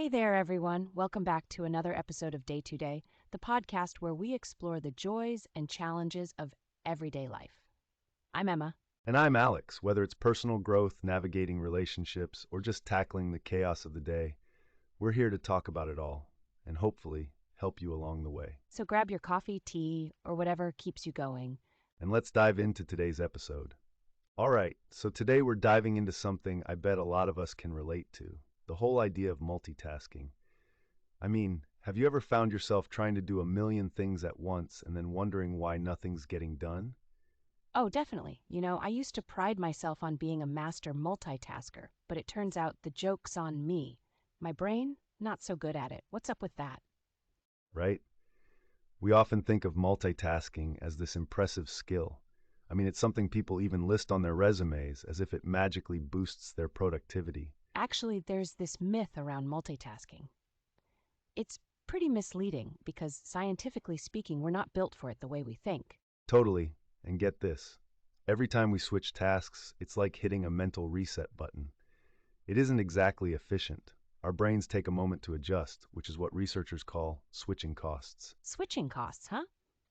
Hey there, everyone. Welcome back to another episode of Day to Day, the podcast where we explore the joys and challenges of everyday life. I'm Emma. And I'm Alex. Whether it's personal growth, navigating relationships, or just tackling the chaos of the day, we're here to talk about it all and hopefully help you along the way. So grab your coffee, tea, or whatever keeps you going. And let's dive into today's episode. All right, so today we're diving into something I bet a lot of us can relate to, the whole idea of multitasking. I mean, have you ever found yourself trying to do a million things at once and then wondering why nothing's getting done? Oh, definitely. I used to pride myself on being a master multitasker, but it turns out the joke's on me. My brain, not so good at it. What's up with that? Right? We often think of multitasking as this impressive skill. I mean, it's something people even list on their resumes as if it magically boosts their productivity. Actually, there's this myth around multitasking. It's pretty misleading because, scientifically speaking, we're not built for it the way we think. Totally. And get this. Every time we switch tasks, it's like hitting a mental reset button. It isn't exactly efficient. Our brains take a moment to adjust, which is what researchers call switching costs. Switching costs, huh?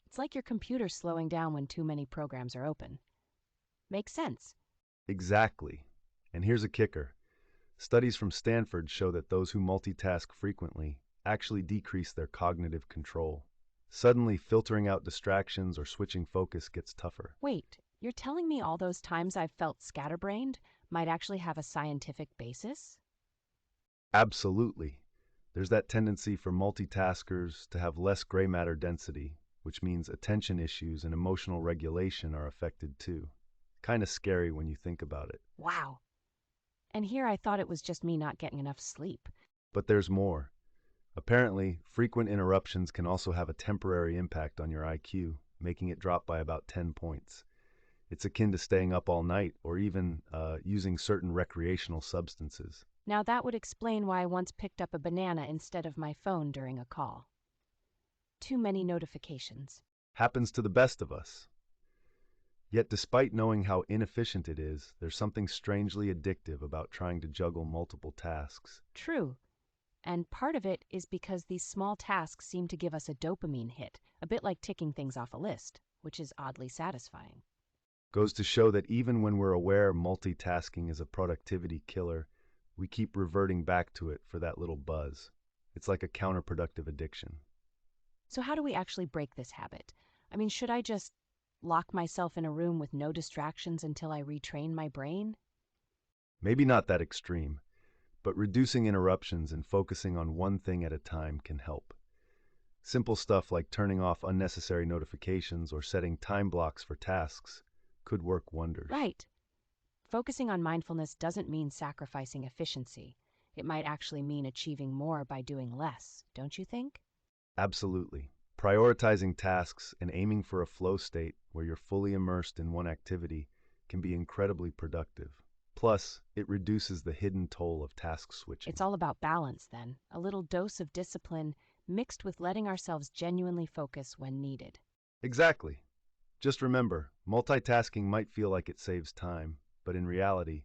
It's like your computer slowing down when too many programs are open. Makes sense. Exactly. And here's a kicker. Studies from Stanford show that those who multitask frequently actually decrease their cognitive control. Suddenly, filtering out distractions or switching focus gets tougher. Wait, you're telling me all those times I've felt scatterbrained might actually have a scientific basis? Absolutely. There's that tendency for multitaskers to have less gray matter density, which means attention issues and emotional regulation are affected too. Kind of scary when you think about it. Wow. And here I thought it was just me not getting enough sleep. But there's more. Apparently, frequent interruptions can also have a temporary impact on your IQ, making it drop by about 10 points. It's akin to staying up all night or even using certain recreational substances. Now that would explain why I once picked up a banana instead of my phone during a call. Too many notifications. Happens to the best of us. Yet despite knowing how inefficient it is, there's something strangely addictive about trying to juggle multiple tasks. True. And part of it is because these small tasks seem to give us a dopamine hit, a bit like ticking things off a list, which is oddly satisfying. Goes to show that even when we're aware multitasking is a productivity killer, we keep reverting back to it for that little buzz. It's like a counterproductive addiction. So how do we actually break this habit? I mean, should I just lock myself in a room with no distractions until I retrain my brain? Maybe not that extreme, but reducing interruptions and focusing on one thing at a time can help. Simple stuff like turning off unnecessary notifications or setting time blocks for tasks could work wonders. Right. Focusing on mindfulness doesn't mean sacrificing efficiency. It might actually mean achieving more by doing less, don't you think? Absolutely. Prioritizing tasks and aiming for a flow state where you're fully immersed in one activity can be incredibly productive. Plus, it reduces the hidden toll of task switching. It's all about balance then, a little dose of discipline mixed with letting ourselves genuinely focus when needed. Exactly. Just remember, multitasking might feel like it saves time, but in reality,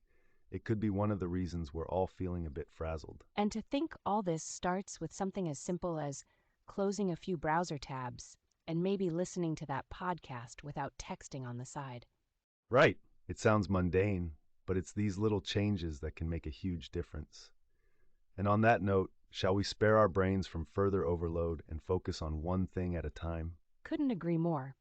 it could be one of the reasons we're all feeling a bit frazzled. And to think all this starts with something as simple as closing a few browser tabs and maybe listening to that podcast without texting on the side. Right. It sounds mundane, but it's these little changes that can make a huge difference. And on that note, shall we spare our brains from further overload and focus on one thing at a time? Couldn't agree more.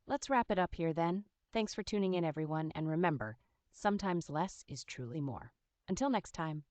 Let's wrap it up here then. Thanks for tuning in, everyone, and remember, sometimes less is truly more. Until next time.